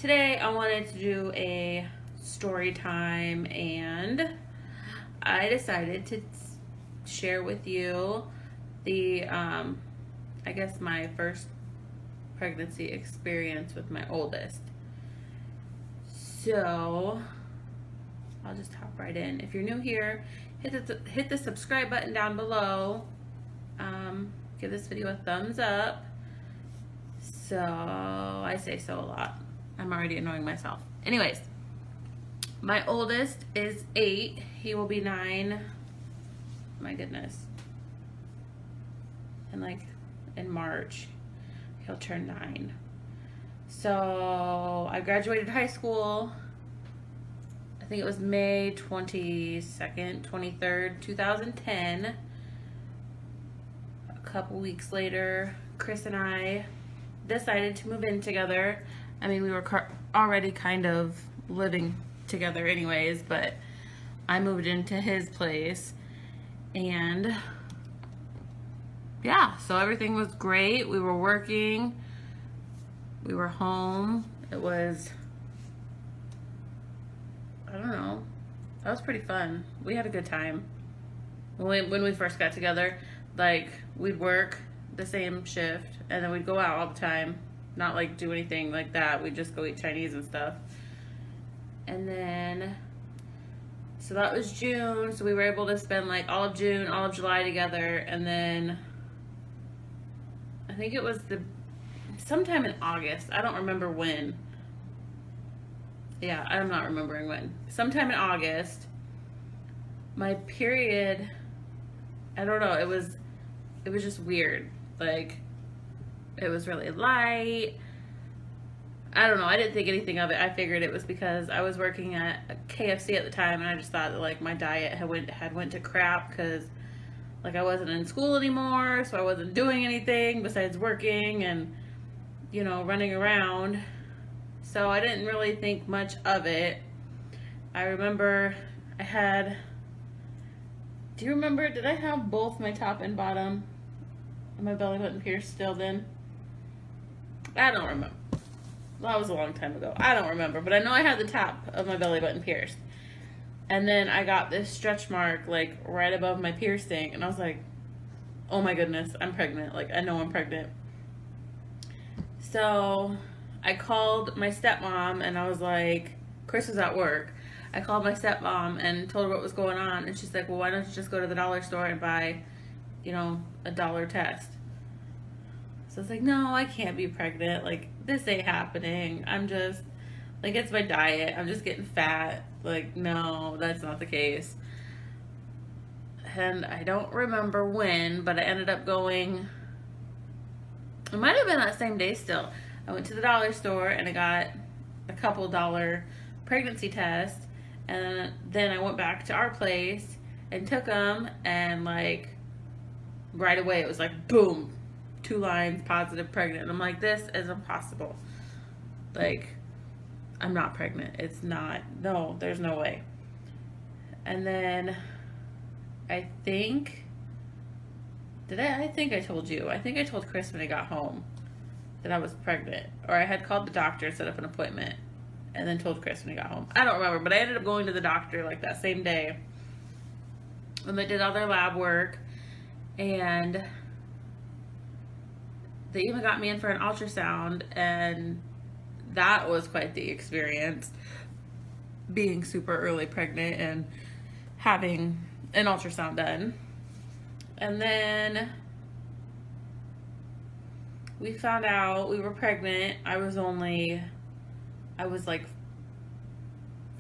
today I wanted to do a story time, and I decided to share with you the, I guess, my first pregnancy experience with my oldest. So I'll just hop right in. If you're new here, hit the subscribe button down below. Give this video a thumbs up. So I say so a lot. I'm already annoying myself. Anyways, my oldest is 8. He will be 9. My goodness. And in March, he'll turn 9. So I graduated high school. I think it was May 22nd, 23rd, 2010. A couple weeks later, Chris and I decided to move in together. I mean, we were already kind of living together anyways, but I moved into his place, and yeah, so everything was great. We were working, we were home. It was, I don't know, that was pretty fun. We had a good time. When we first got together, we'd work the same shift, and then we'd go out all the time. Not do anything like that. We'd just go eat Chinese and stuff. And then, so that was June. So we were able to spend all of June, all of July together. And then I think it was sometime in August. I don't remember when. Yeah, I'm not remembering when. Sometime in August, my period, I don't know, it was just weird. It was really light. I don't know. I didn't think anything of it. I figured it was because I was working at KFC at the time, and I just thought that my diet had went to crap because I wasn't in school anymore, so I wasn't doing anything besides working and running around. So I didn't really think much of it. I remember do you remember, did I have both my top and bottom of my belly button pierced still then? I don't remember. That was a long time ago. I don't remember, but I know I had the top of my belly button pierced. And then I got this stretch mark right above my piercing, and I was like, oh my goodness, I'm pregnant. I know I'm pregnant. So I called my stepmom, and I was like, Chris was at work. I called my stepmom and told her what was going on, and she's like, well, why don't you just go to the dollar store and buy, a $1 test? So it's no, I can't be pregnant. This ain't happening. I'm just, it's my diet. I'm just getting fat. No, that's not the case. And I don't remember when, but I ended up going, it might have been that same day still. I went to the dollar store and I got a couple $1 pregnancy tests. And then I went back to our place and took them, and right away it was boom, 2 lines, positive, pregnant. And I'm like, this is impossible. I'm not pregnant. It's not. No, there's no way. And then I think I told you. I think I told Chris when I got home that I was pregnant. Or I had called the doctor and set up an appointment and then told Chris when he got home. I don't remember, but I ended up going to the doctor that same day. And they did all their lab work, and they even got me in for an ultrasound, and that was quite the experience, being super early pregnant and having an ultrasound done. And then we found out we were pregnant. I was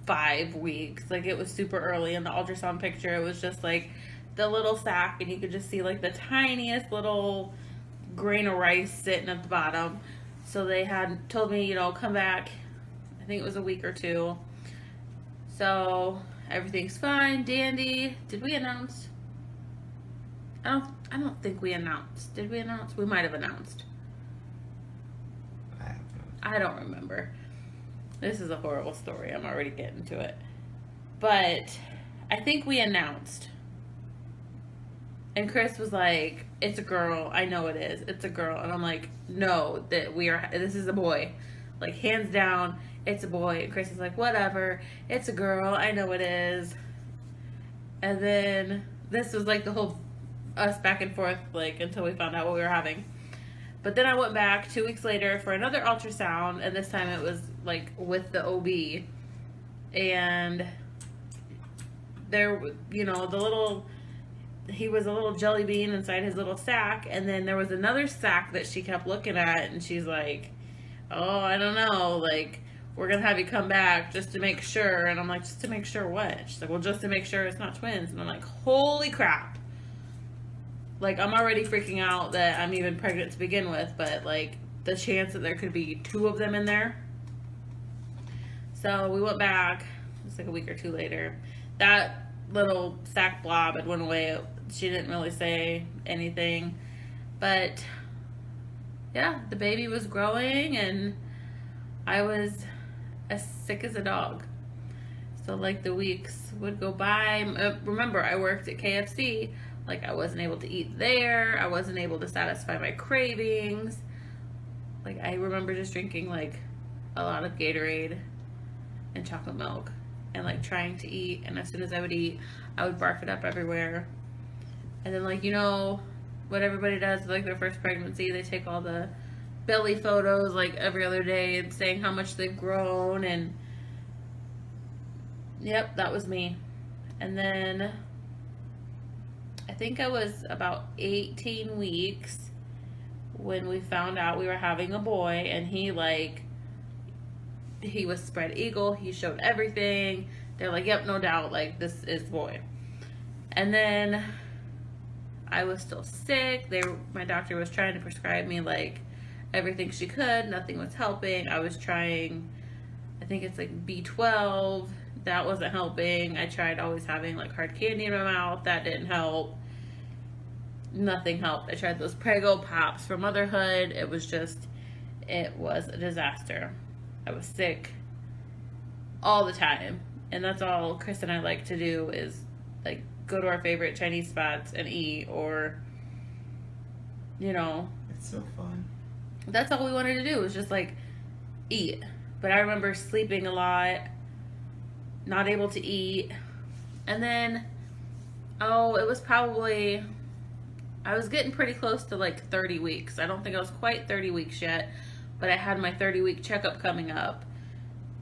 5 weeks. It was super early in the ultrasound picture. It was just the little sac, and you could just see the tiniest little grain of rice sitting at the bottom. So they had told me, come back, I think it was a week or 2. So everything's fine, dandy. Did we announce? I don't think we announced. Did we announce? We might have announced. I don't remember. This is a horrible story. I'm already getting to it. But I think we announced. And Chris was like, it's a girl. I know it is. It's a girl. And I'm like, no, this is a boy. Hands down, it's a boy. And Chris is like, whatever, it's a girl, I know it is. And then this was like the whole us back and forth, like, until we found out what we were having. But then I went back 2 weeks later for another ultrasound, and this time it was like with the OB. And there, you know, he was a little jelly bean inside his little sack, and then there was another sack that she kept looking at, and she's like, oh, I don't know, like, we're gonna have you come back just to make sure. And I'm like, just to make sure what? She's like, well, just to make sure it's not twins. And I'm like, holy crap. Like, I'm already freaking out that I'm even pregnant to begin with, but like the chance that there could be 2 of them in there. So we went back. It's like a week or 2 later. That little sack blob had went away. She didn't really say anything, but yeah, the baby was growing, and I was as sick as a dog. So like the weeks would go by. Remember, I worked at KFC. Like, I wasn't able to eat there. I wasn't able to satisfy my cravings. Like, I remember just drinking like a lot of Gatorade and chocolate milk and like trying to eat, and as soon as I would eat, I would barf it up everywhere. And then, like, you know what everybody does with like their first pregnancy, they take all the belly photos like every other day and saying how much they've grown. And yep, that was me. And then I think I was about 18 weeks when we found out we were having a boy, and he was spread eagle. He showed everything. They're like, yep, no doubt, like, this is boy. And then I was still sick. My doctor was trying to prescribe me like everything she could. Nothing was helping. I was trying, I think it's like B12. That wasn't helping. I tried always having like hard candy in my mouth. That didn't help. Nothing helped. I tried those Prego Pops for motherhood. It was a disaster. I was sick all the time. And that's all Chris and I like to do, is like go to our favorite Chinese spots and eat, or, you know. It's so fun. That's all we wanted to do, was just like eat. But I remember sleeping a lot, not able to eat. And then, it was probably, I was getting pretty close to like 30 weeks. I don't think I was quite 30 weeks yet, but I had my 30-week checkup coming up.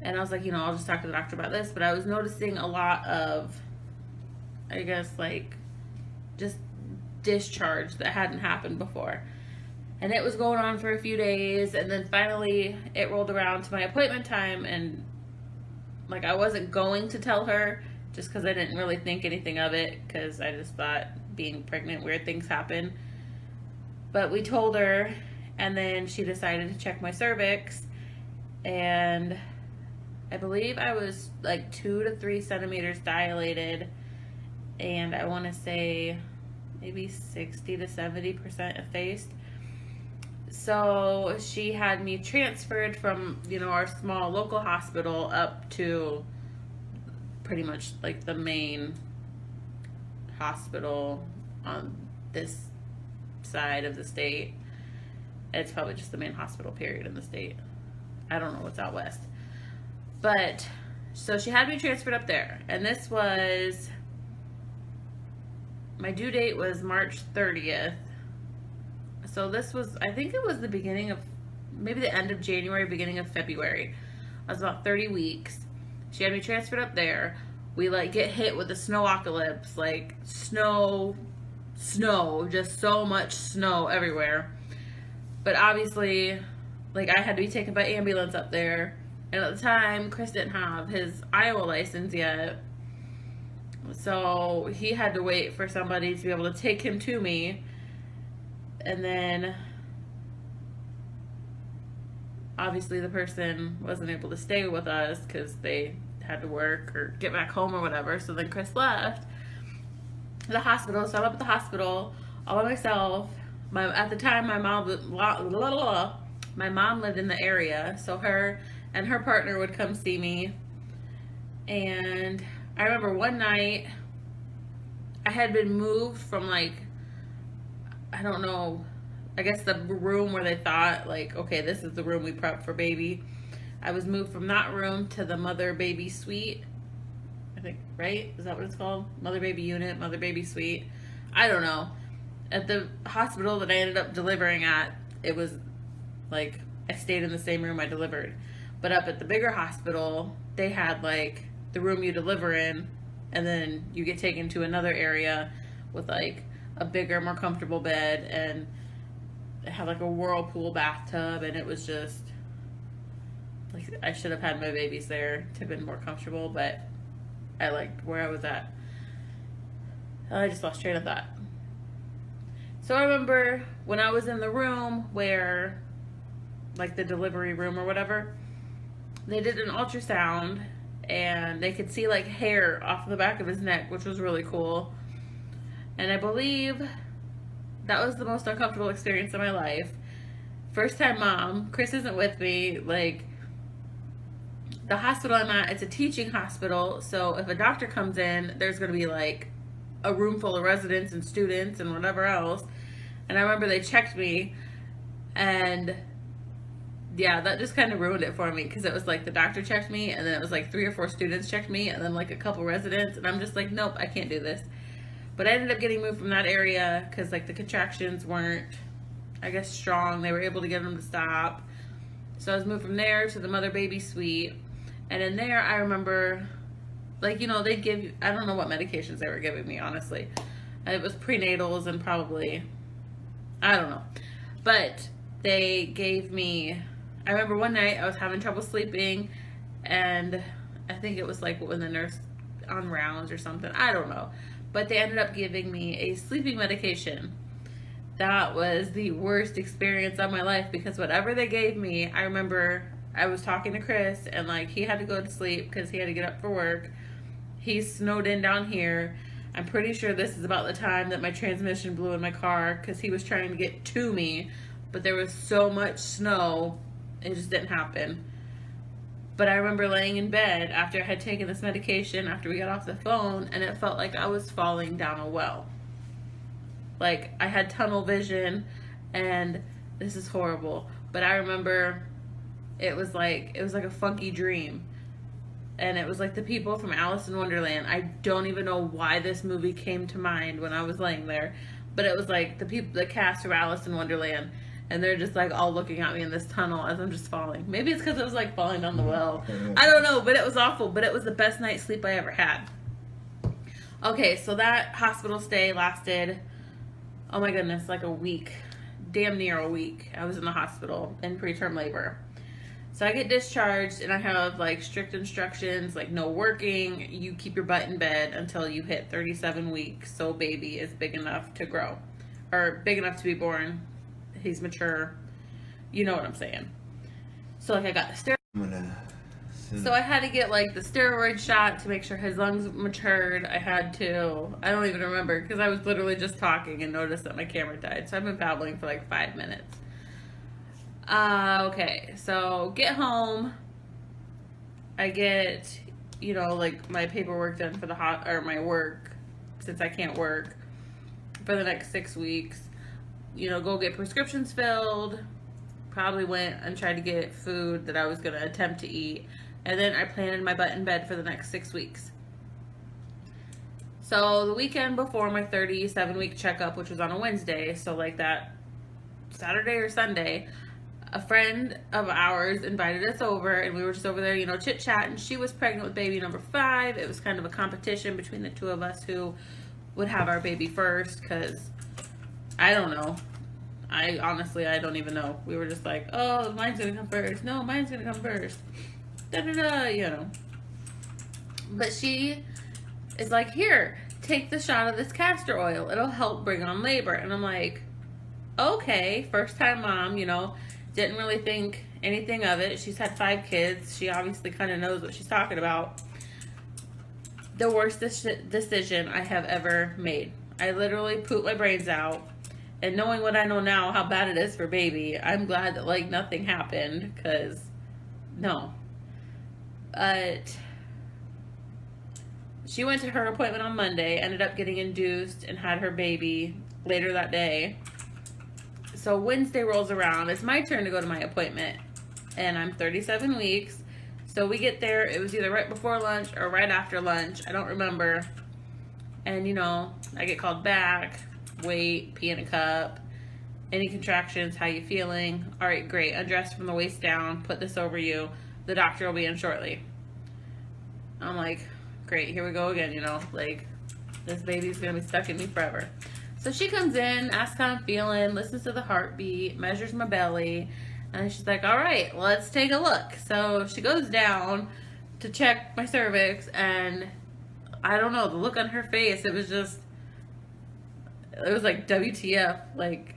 And I was like, I'll just talk to the doctor about this. But I was noticing a lot of, I guess, like, just discharge that hadn't happened before. And it was going on for a few days. And then finally it rolled around to my appointment time. And, like, I wasn't going to tell her just because I didn't really think anything of it, because I just thought being pregnant, weird things happen. But we told her, and then she decided to check my cervix, and I believe I was like 2 to 3 centimeters dilated, and I want to say maybe 60 to 70% effaced. So she had me transferred from, our small local hospital up to pretty much like the main hospital on this side of the state. It's probably just the main hospital period in the state. I don't know what's out west. But so she had me transferred up there, and this was, my due date was March 30th. So this was, I think it was the beginning of, maybe the end of January, beginning of February. I was about 30 weeks. She had me transferred up there. We like get hit with the snowocalypse, like snow, just so much snow everywhere. But obviously, like, I had to be taken by ambulance up there. And at the time, Chris didn't have his Iowa license yet. So he had to wait for somebody to be able to take him to me. And then, obviously, the person wasn't able to stay with us because they had to work or get back home or whatever. So then Chris left the hospital. So I'm up at the hospital all by myself. At the time, my mom lived in the area. So her and her partner would come see me. And I remember one night I had been moved from, like, I don't know, I guess the room where they thought, like, okay, this is the room we prep for baby. I was moved from that room to the mother baby suite. I think, right? Is that what it's called? Mother baby unit, mother baby suite. I don't know. At the hospital that I ended up delivering at, it was like I stayed in the same room I delivered. But up at the bigger hospital, they had like the room you deliver in, and then you get taken to another area with like a bigger, more comfortable bed, and it had like a whirlpool bathtub, and it was just like I should have had my babies there to have been more comfortable, but I liked where I was at. I just lost train of thought. So I remember when I was in the room where, like the delivery room or whatever, they did an ultrasound and they could see like hair off the back of his neck, which was really cool. And I believe that was the most uncomfortable experience of my life. First time mom, Chris isn't with me. Like, the hospital I'm at, it's a teaching hospital, so if a doctor comes in, there's going to be like a room full of residents and students and whatever else. And I remember they checked me, and yeah, that just kind of ruined it for me, because it was like the doctor checked me, and then it was like 3 or 4 students checked me, and then like a couple residents, and I'm just like, nope, I can't do this. But I ended up getting moved from that area because like the contractions weren't, I guess, strong. They were able to get them to stop. So I was moved from there to the mother baby suite. And in there, I remember, like, you know, they'd give you, I don't know what medications they were giving me, honestly. It was prenatals and probably, I don't know. But they gave me, I remember one night I was having trouble sleeping, and I think it was like when the nurse on rounds or something, I don't know. But they ended up giving me a sleeping medication. That was the worst experience of my life, because whatever they gave me, I remember I was talking to Chris, and like he had to go to sleep because he had to get up for work. He's snowed in down here. I'm pretty sure this is about the time that my transmission blew in my car because he was trying to get to me, but there was so much snow, it just didn't happen. But I remember laying in bed after I had taken this medication, after we got off the phone, and it felt like I was falling down a well. Like, I had tunnel vision, and this is horrible. But I remember it was like a funky dream. And it was like the people from Alice in Wonderland. I don't even know why this movie came to mind when I was laying there. But it was like the cast from Alice in Wonderland. And they're just like all looking at me in this tunnel as I'm just falling. Maybe it's because it was like falling down the well. I don't know, but it was awful. But it was the best night's sleep I ever had. Okay, so that hospital stay lasted, oh my goodness, like a week. Damn near a week. I was in the hospital in preterm labor. So I get discharged, and I have like strict instructions, like no working. You keep your butt in bed until you hit 37 weeks, so baby is big enough to grow, or big enough to be born. He's mature. You know what I'm saying. So like I got the steroid. So I had to get like the steroid shot to make sure his lungs matured. I don't even remember, because I was literally just talking and noticed that my camera died. So I've been babbling for like 5 minutes. Okay, so get home. I get, you know, like my paperwork done for my work, since I can't work for the next 6 weeks. You know, go get prescriptions filled. Probably went and tried to get food that I was going to attempt to eat. And then I planted my butt in bed for the next 6 weeks. So the weekend before my 37-week checkup, which was on a Wednesday, so like that Saturday or Sunday, a friend of ours invited us over, and we were just over there, you know, chit-chatting. She was pregnant with baby number 5. It was kind of a competition between the two of us who would have our baby first, because I don't know. I don't even know. We were just like, oh, mine's gonna come first. No, mine's gonna come first. Da-da-da, you know. But she is like, here, take the shot of this castor oil. It'll help bring on labor. And I'm like, okay, first time mom, you know, didn't really think anything of it. She's had 5 kids. She obviously kind of knows what she's talking about. The worst decision I have ever made. I literally pooped my brains out. And knowing what I know now, how bad it is for baby, I'm glad that like nothing happened, because no. But she went to her appointment on Monday, ended up getting induced, and had her baby later that day. So Wednesday rolls around. It's my turn to go to my appointment. and I'm 37 weeks. So we get there, it was either right before lunch or right after lunch. I don't remember. And, you know, I get called back, wait, pee in a cup, any contractions, how you feeling? All right, great, undress from the waist down, put this over you. The doctor will be in shortly. I'm like, great, here we go again, you know, like, this baby's gonna be stuck in me forever. So she comes in, asks how I'm feeling, listens to the heartbeat, measures my belly, and she's like, all right, let's take a look. So she goes down to check my cervix, and I don't know, the look on her face, it was like, WTF, like,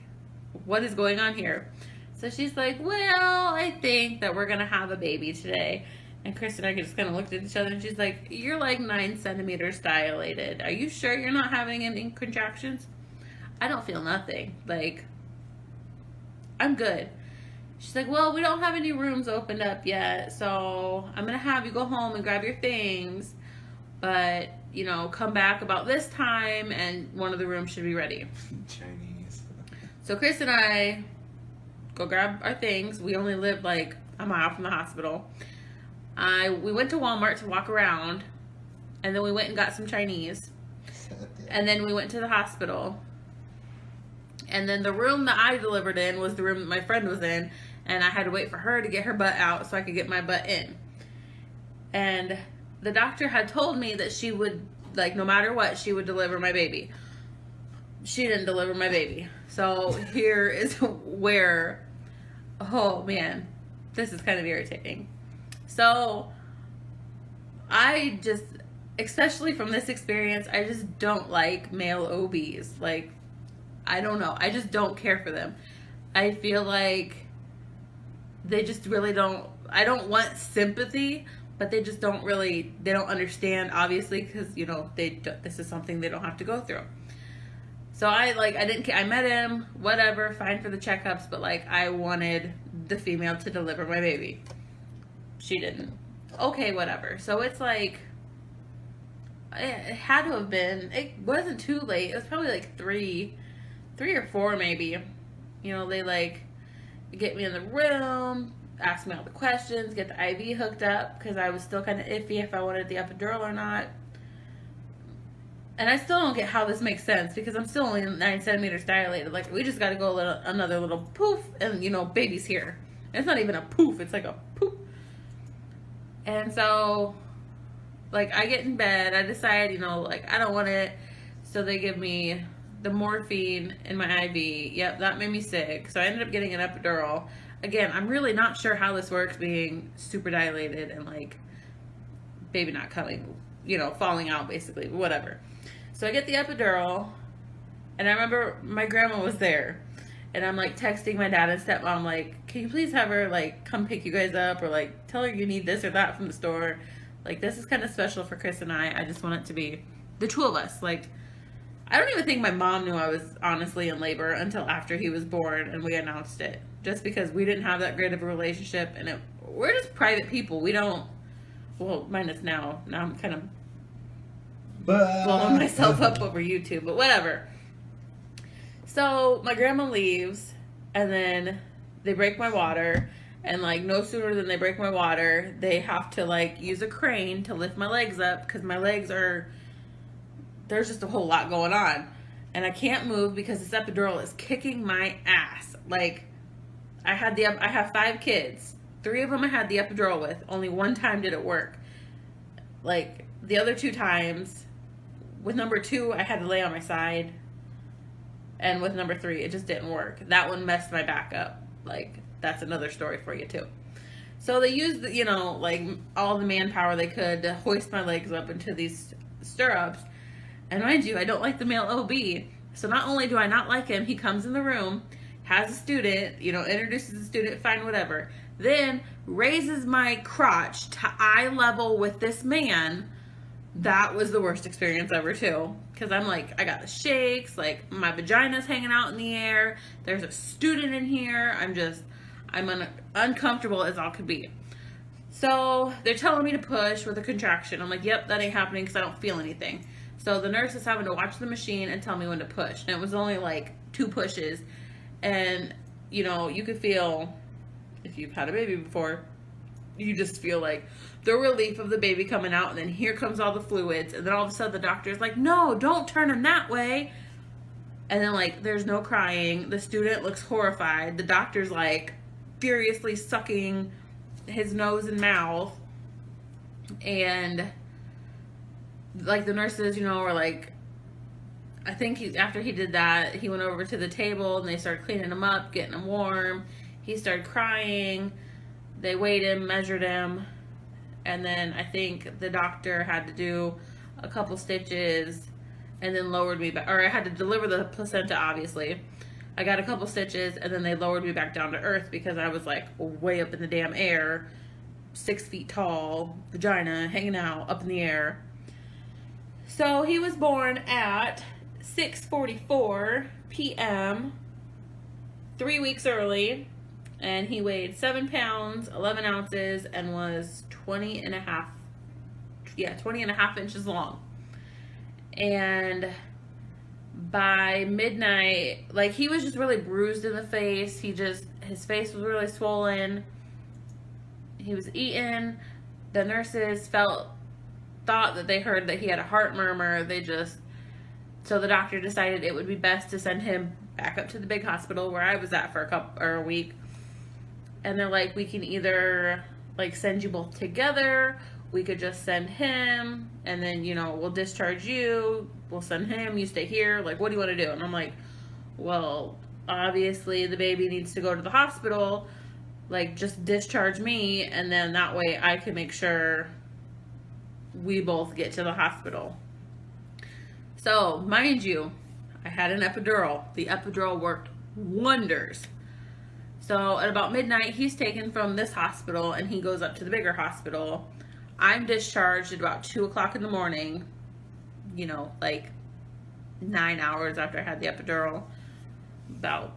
what is going on here? So she's like, well, I think that we're gonna have a baby today. And Chris and I just kind of looked at each other, and she's like, you're like 9 centimeters dilated. Are you sure you're not having any contractions? I don't feel nothing. Like, I'm good. She's like, well, we don't have any rooms opened up yet, so I'm going to have you go home and grab your things. But, you know, come back about this time, and one of the rooms should be ready. Chinese. So Chris and I go grab our things. We only live like a mile from the hospital. We went to Walmart to walk around, and then we went and got some Chinese, and then we went to the hospital, and then the room that I delivered in was the room that my friend was in, and I had to wait for her to get her butt out so I could get my butt in. And the doctor had told me that she would, like, no matter what, she would deliver my baby. She didn't deliver my baby. So here is where, oh man, this is kind of irritating. So I just, especially from this experience, I just don't like male OBs. Like, I don't know. I just don't care for them. I feel like they just really don't, I don't want sympathy, but they just don't really, they don't understand, obviously, because, you know, this is something they don't have to go through. So I met him, whatever, fine for the checkups, but like, I wanted the female to deliver my baby. She didn't. Okay, whatever. So it's like, it had to have been, it wasn't too late. It was probably like 3 or 4 maybe. You know, they like get me in the room, ask me all the questions, get the IV hooked up, because I was still kind of iffy if I wanted the epidural or not. And I still don't get how this makes sense, because I'm still only 9 centimeters dilated. Like, we just got to go another little poof, and, you know, baby's here. And it's not even a poof, it's like a poof. And so, like, I get in bed, I decide, you know, like, I don't want it. So they give me the morphine in my IV. Yep, that made me sick. So I ended up getting an epidural. Again, I'm really not sure how this works, being super dilated and, like, baby not coming, you know, falling out, basically, whatever. So I get the epidural, and I remember my grandma was there. And I'm like texting my dad and stepmom, like, can you please have her like come pick you guys up, or like tell her you need this or that from the store. Like, this is kind of special for Chris and I just want it to be the 2 of us. Like, I don't even think my mom knew I was honestly in labor until after he was born and we announced it, just because we didn't have that great of a relationship, and we're just private people. We don't, well, minus now I'm kind of blowing myself up over YouTube, but whatever. So my grandma leaves, and then they break my water, and like no sooner than they break my water, they have to like use a crane to lift my legs up, because my legs there's just a whole lot going on, and I can't move because this epidural is kicking my ass. Like, I have 5 kids. 3 of them I had the epidural with. Only 1 time did it work. Like, the other 2 times, with number 2, I had to lay on my side. And with number 3, it just didn't work. That one messed my back up. Like, that's another story for you too. So they used, you know, like all the manpower they could to hoist my legs up into these stirrups. And mind you, I don't like the male OB. So not only do I not like him, he comes in the room, has a student, you know, introduces the student, fine, whatever. Then raises my crotch to eye level with this man. That was the worst experience ever too. Because I'm like, I got the shakes, like my vagina's hanging out in the air. There's a student in here. I'm uncomfortable as all could be. So they're telling me to push with a contraction. I'm like, yep, that ain't happening because I don't feel anything. So the nurse is having to watch the machine and tell me when to push. And it was only like 2 pushes. And, you know, you could feel if you've had a baby before, you just feel like the relief of the baby coming out, and then here comes all the fluids, and then all of a sudden the doctor's like, no, don't turn him that way. And then, like, there's no crying. The student looks horrified. The doctor's, like, furiously sucking his nose and mouth. And, like, the nurses, you know, were like, I think after he did that, he went over to the table and they started cleaning him up, getting him warm. He started crying. They weighed him, measured him. And then I think the doctor had to do a couple stitches and then lowered me back, or I had to deliver the placenta, obviously. I got a couple stitches, and then they lowered me back down to earth because I was, like, way up in the damn air, 6 feet tall, vagina hanging out up in the air. So he was born at 6:44 p.m., 3 weeks early, and he weighed 7 pounds, 11 ounces, and was 20 and a half inches long. And by midnight, like, he was just really bruised in the face. His face was really swollen. He was eating. The nurses thought that they heard that he had a heart murmur. So the doctor decided it would be best to send him back up to the big hospital where I was at for a week. And they're like, we can either, like, send you both together. We could just send him, and then, you know, we'll discharge you. We'll send him. You stay here. Like, what do you want to do? And I'm like, well, obviously the baby needs to go to the hospital. Like, just discharge me, and then that way I can make sure we both get to the hospital. So, mind you, I had an epidural. The epidural worked wonders. So, at about midnight, he's taken from this hospital, and he goes up to the bigger hospital. I'm discharged at about 2 o'clock in the morning, you know, like 9 hours after I had the epidural. About,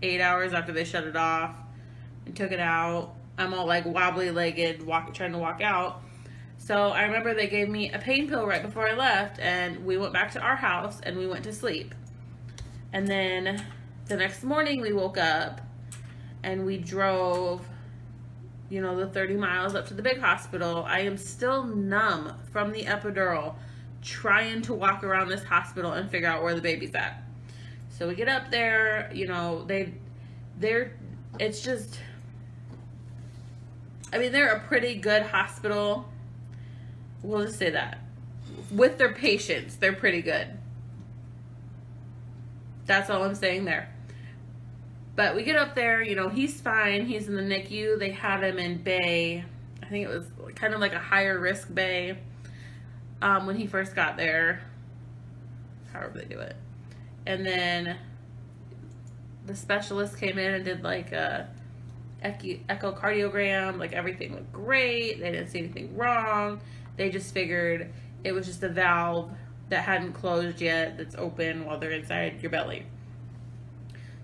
8 hours after they shut it off and took it out. I'm all, like, wobbly legged, trying to walk out. So I remember they gave me a pain pill right before I left, and we went back to our house and we went to sleep. And then the next morning we woke up and we drove, you know, the 30 miles up to the big hospital. I am still numb from the epidural, trying to walk around this hospital and figure out where the baby's at. So we get up there, you know, it's just, I mean, they're a pretty good hospital. We'll just say that. With their patients, they're pretty good. That's all I'm saying there. But we get up there, you know, he's fine. He's in the NICU. They had him in bay. I think it was kind of like a higher risk bay when he first got there. However they do it. And then the specialist came in and did like a echocardiogram. Like, everything looked great. They didn't see anything wrong. They just figured it was just a valve that hadn't closed yet that's open while they're inside your belly.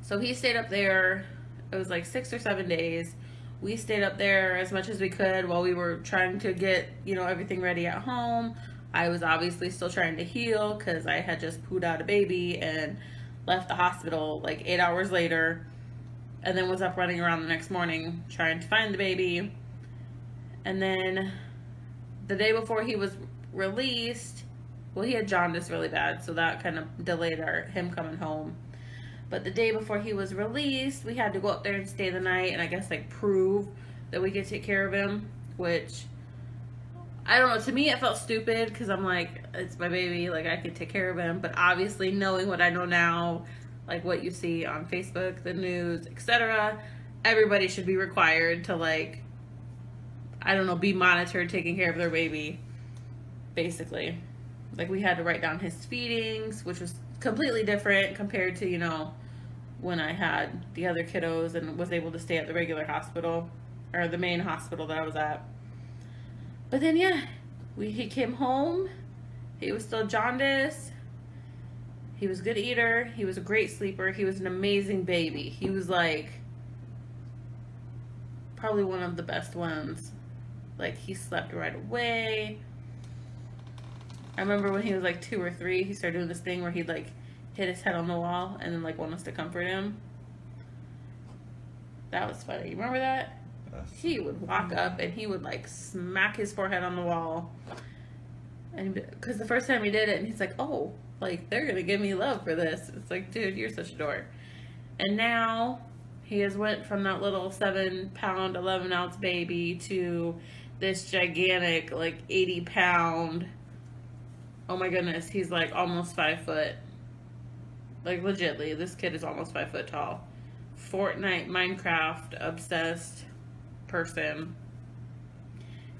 So he stayed up there. It was like 6 or 7 days. We stayed up there as much as we could while we were trying to get, you know, everything ready at home. I was obviously still trying to heal because I had just pooed out a baby and left the hospital like 8 hours later, and then was up running around the next morning trying to find the baby. And then the day before he was released, well, he had jaundice really bad, so that kind of delayed him coming home. But the day before he was released, we had to go up there and stay the night and I guess like prove that we could take care of him, which, I don't know, to me it felt stupid because I'm like, it's my baby, like I could take care of him. But obviously, knowing what I know now, like what you see on Facebook, the news, etc., everybody should be required to, like, I don't know, be monitored taking care of their baby, basically. Like, we had to write down his feedings, which was completely different compared to, you know, when I had the other kiddos and was able to stay at the regular hospital, or the main hospital that I was at. But then, yeah, he came home. He was still jaundiced. He was a good eater. He was a great sleeper. He was an amazing baby. He was, like, probably one of the best ones. Like, he slept right away. I remember when he was, like, 2 or 3, he started doing this thing where he'd, like, hit his head on the wall and then, like, want us to comfort him. That was funny. Remember that? He would walk up and he would like smack his forehead on the wall. And because the first time he did it, and he's like, oh, like they're going to give me love for this. It's like, dude, you're such a dork. And now he has went from that little 7-pound, 11-ounce baby to this gigantic, like 80-pound. Oh my goodness, he's like almost 5 foot. Like legitly, this kid is almost 5 foot tall. Fortnite, Minecraft obsessed person.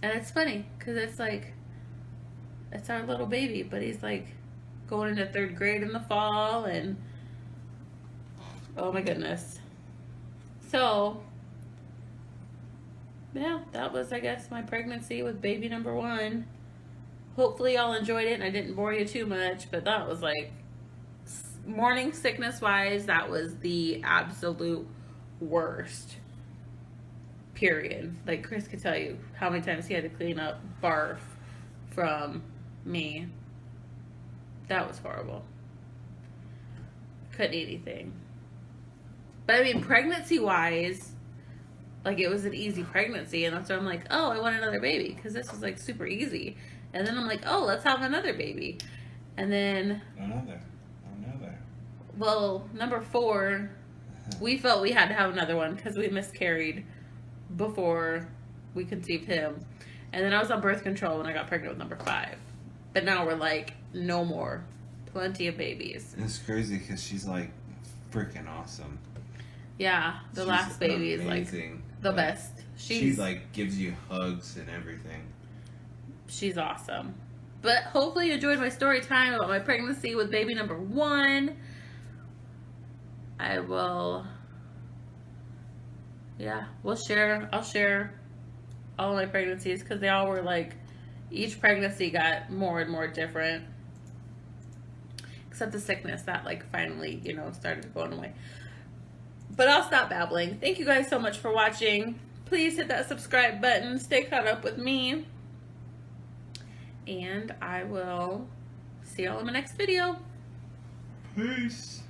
And it's funny because it's like, it's our little baby, but he's like going into 3rd grade in the fall, and oh my goodness. So yeah, that was, I guess, my pregnancy with baby number 1. Hopefully y'all enjoyed it and I didn't bore you too much, but that was like, morning sickness wise, that was the absolute worst. Period. Like Chris could tell you how many times he had to clean up barf from me. That was horrible. Couldn't eat anything. But I mean, pregnancy wise, like it was an easy pregnancy, and that's why I'm like, oh, I want another baby because this was like super easy. And then I'm like, oh, let's have another baby. And then another. Well, number 4, we felt we had to have another one because we miscarried before we conceived him. And then I was on birth control when I got pregnant with number 5. But now we're like, no more. Plenty of babies. It's crazy because she's like freaking awesome. Yeah, the last baby is like the best. She like gives you hugs and everything. She's awesome. But hopefully you enjoyed my story time about my pregnancy with baby number 1. I'll share all my pregnancies because they all were like, each pregnancy got more and more different. Except the sickness that like finally, started going away. But I'll stop babbling. Thank you guys so much for watching. Please hit that subscribe button. Stay caught up with me. And I will see y'all in my next video. Peace.